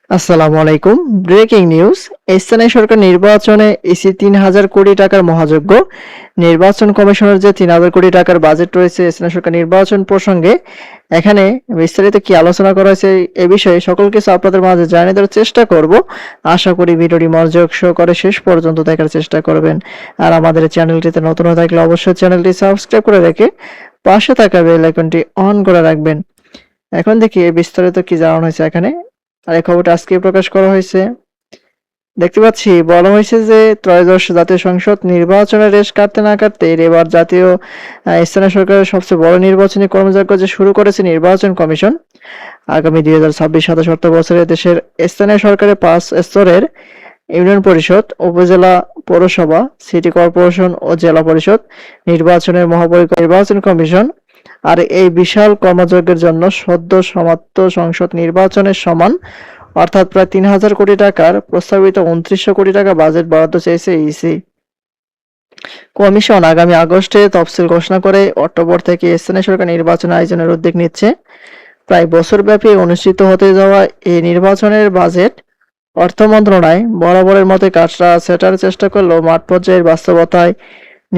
আসসালামু আলাইকুম। Breaking news. স্থানীয় সরকার নির্বাচনে ইসি ৩,০০০ কোটি টাকার মহাযজ্ঞ। নির্বাচন কমিশনের যে ৩,০০০ কোটি টাকার বাজেট রয়েছে স্থানীয় সরকার নির্বাচন প্রসঙ্গে এখানে বিস্তারিত কি আলোচনা করা হয়েছে এ বিষয়ে সকল কিছু আপনাদের মাঝে জানিয়ে দেওয়ার চেষ্টা করব। আশা করি ভিডিওটি মনোযোগ সহকারে শেষ পর্যন্ত দেখার চেষ্টা করবেন। আর আমাদের চ্যানেলটিতে নতুন হয়ে থাকলে অবশ্যই চ্যানেলটি সাবস্ক্রাইব করে রেখে পাশে থাকা বেল আইকনটি অন করে রাখবেন। এখন দেখি বিস্তারিত কি জানানো হয়েছে এখানে। আর এই খবরটা আজকে প্রকাশ করা হয়েছে। দেখতে পাচ্ছি বলা হয়েছে যে ত্রয়োদশ জাতীয় সংসদ নির্বাচনের রেশ কাটতে না কাটতে এবার জাতীয় স্থানীয় সরকারের সবচেয়ে বড় নির্বাচনী কর্মযজ্ঞ যে শুরু করেছে নির্বাচন কমিশন। আগামী ২০২৬-২৭ অর্থ বছরে দেশের স্থানীয় সরকারের ৫ স্তরের ইউনিয়ন পরিষদ, উপজেলা, পৌরসভা, সিটি কর্পোরেশন ও জেলা পরিষদ নির্বাচনের নির্বাচন কমিশন আর এই বিশাল কর্মযজ্ঞের জন্য সদ্য সমাপ্ত সংসদ নির্বাচনের সমান অর্থাৎ প্রায় ৩,০০০ কোটি টাকার প্রস্তাবিত ২৯০০ কোটি টাকা বাজেট বরাদ্দ চেয়েছে ইসি। কমিশন আগামী আগস্টে তফসিল ঘোষণা করে অক্টোবর থেকে স্থানীয় সরকার নির্বাচন আয়োজনের উদ্যোগ নিচ্ছে। প্রায় বছরব্যাপী অনুষ্ঠিত হতে যাওয়া এই নির্বাচনের বাজেট অর্থ মন্ত্রণালয় বরাবরের মতো কাটরা সেটার চেষ্টা করলেও মাঠ পর্যায়ের বাস্তবতায়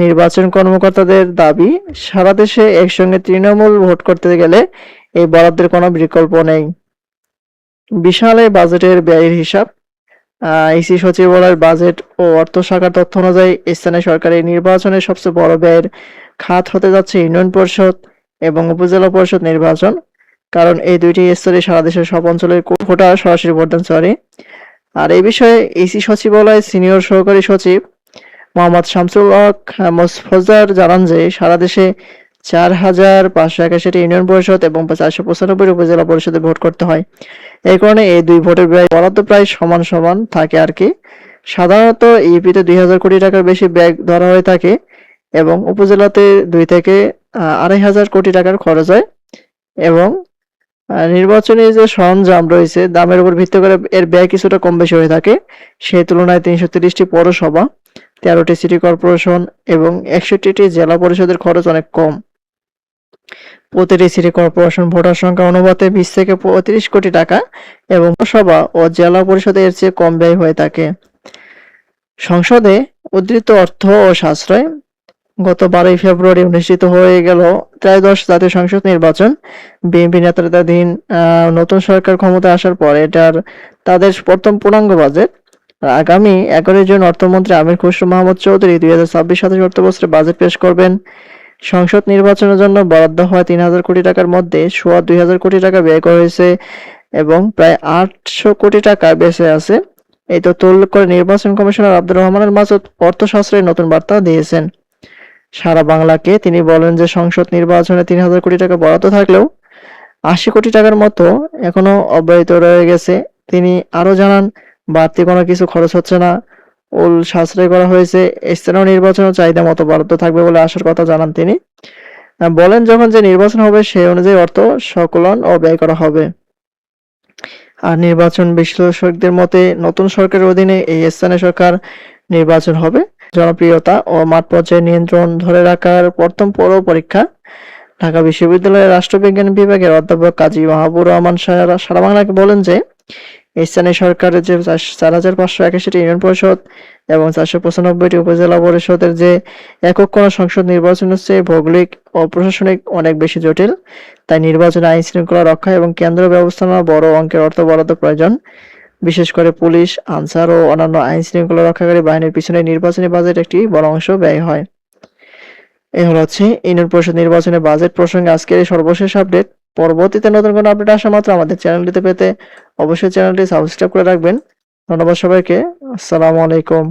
নির্বাচন কর্মকর্তাদের দাবি সারা দেশে একসঙ্গে তৃণমূল ভোট করতে গেলে এই বরাদ্দের কোনো বিকল্প নেই। বিশাল এই বাজেটের ব্যয়ের হিসাব ইসি সচিবালয়ের বাজেট ও অর্থ শাখার তথ্য অনুযায়ী স্থানীয় সরকারি নির্বাচনের সবচেয়ে বড় ব্যয়ের খাত হতে যাচ্ছে ইউনিয়ন পরিষদ এবং উপজেলা পরিষদ নির্বাচন। কারণ এই দুইটি স্তরে সারা দেশের সব অঞ্চলের ভোটার সরাসরি ভোটদান করে। আর এই বিষয়ে ইসি সচিবালয়ের সিনিয়র সহকারী সচিব মোহাম্মদ শামসুল হক মোফজ্জল জানান যে সারা দেশে ৪,৫৮১টি ইউনিয়ন পরিষদ এবং ৪৯৫ উপজেলা পরিষদে ভোট করতে হয়। এই কারণে এই দুই ভোটের ব্যয় বরাদ্দ প্রায় সমান সমান থাকে আর কি। সাধারণত ইউপিতে ২,০০০ কোটি টাকার বেশি ব্যয় ধরা হয়ে থাকে এবং উপজেলাতে ২ থেকে ২,৫০০ কোটি টাকার খরচ হয় এবং নির্বাচনী যে সরঞ্জাম রয়েছে দামের উপর ভিত্তি করে এর ব্যয় কিছুটা কম বেশি হয়ে থাকে। সেই তুলনায় ৩৩০টি পৌরসভা, ১৩টি সিটি কর্পোরেশন এবং ৬১টি জেলা পরিষদের খরচ অনেক কম। প্রতিটি সিটি কর্পোরেশন ভোটার সংখ্যা অনুপাতে ২০ থেকে ৩৫ কোটি টাকা এবং পৌরসভা ও জেলা পরিষদে এর চেয়ে কম ব্যয় হয়ে থাকে। সংসদে উদ্ধৃত অর্থ ও সাশ্রয়। গত ১২ই ফেব্রুয়ারি অনুষ্ঠিত হয়ে গেল ত্রয়োদশ জাতীয় সংসদ নির্বাচন। বিএনপি নেতৃত্বাধীন নতুন সরকার ক্ষমতায় আসার পর তাদের প্রথম পূর্ণাঙ্গ বাজেট। আগামী ১১ জুন অর্থমন্ত্রী আমির খসরু মাহমুদ চৌধুরী ২০২৬-২৭ অর্থবছরে বাজেট পেশ করবেন। সংসদ নির্বাচনের জন্য বরাদ্দ হওয়া ৩,০০০ কোটি টাকার মধ্যে সোয়া ২,০০০ কোটি টাকা ব্যয় করা হয়েছে এবং প্রায় ৮০০ কোটি টাকা বেঁচে আছে। এই তথ্য উল্লেখ করে নির্বাচন কমিশনার আব্দুর রহমান মাসুদ অর্থ সাশ্রয়ের নতুন বার্তা দিয়েছেন। সারা বাংলাকে তিনি বলেন যে সংসদ নির্বাচনে ৩,০০০ কোটি টাকা বরাদ্দ থাকলেও ৮০ কোটি টাকার মতো এখনো অব্যাহত রয়ে গেছে। তিনি আরো জানান বাড়তি কোনো কিছু খরচ হচ্ছে না, সাশ্রয় করা হয়েছে। স্থানীয় নির্বাচনও চাহিদা মতো বরাদ্দ থাকবে বলে আশার কথা জানান তিনি। বলেন যখন যে নির্বাচন হবে সেই অনুযায়ী অর্থ সংকলন ও ব্যয় করা হবে। আর নির্বাচন বিশ্লেষকদের মতে নতুন সরকারের অধীনে এই স্থানীয় সরকার নির্বাচন হবে। জনপ্রিয়তা ও মাঠ পর্যায়ে নিয়ন্ত্রণ ধরে রাখার প্রথম পৌর পরীক্ষা। ঢাকা বিশ্ববিদ্যালয়ের রাষ্ট্রবিজ্ঞান বিভাগের অধ্যাপক কাজী মাহবুবুর রহমান সারা বাংলাকে বলেন যে স্থানীয় সরকারের যে ৪,৫৮১টি ইউনিয়ন পরিষদ এবং ৪৯৫টি উপজেলা পরিষদের যে একক কোনো সংসদ নির্বাচন হচ্ছে ভৌগোলিক ও প্রশাসনিক অনেক বেশি জটিল। তাই নির্বাচনে আইন শৃঙ্খলা রক্ষা এবং কেন্দ্র ব্যবস্থাপনা বড় অঙ্কের অর্থ বরাদ্দ প্রয়োজন। বিশেষ করে পুলিশ, আনসার ও অন্যান্য আইন শৃঙ্খলা রক্ষাকারী বাহিনীর পিছনে নির্বাচনী বাজেট একটি বড় অংশ ব্যয় হয়। এই হচ্ছে ইউনিয়ন পরিষদ নির্বাচনের বাজেট প্রসঙ্গে আজকের এই সর্বশেষ আপডেট। পরবর্তীতে নতুন কোনো আপডেট আসা মাত্র আমাদের চ্যানেলটিতে পেতে অবশ্যই চ্যানেলটি সাবস্ক্রাইব করে রাখবেন। ধন্যবাদ সবাইকে। আসসালামু আলাইকুম।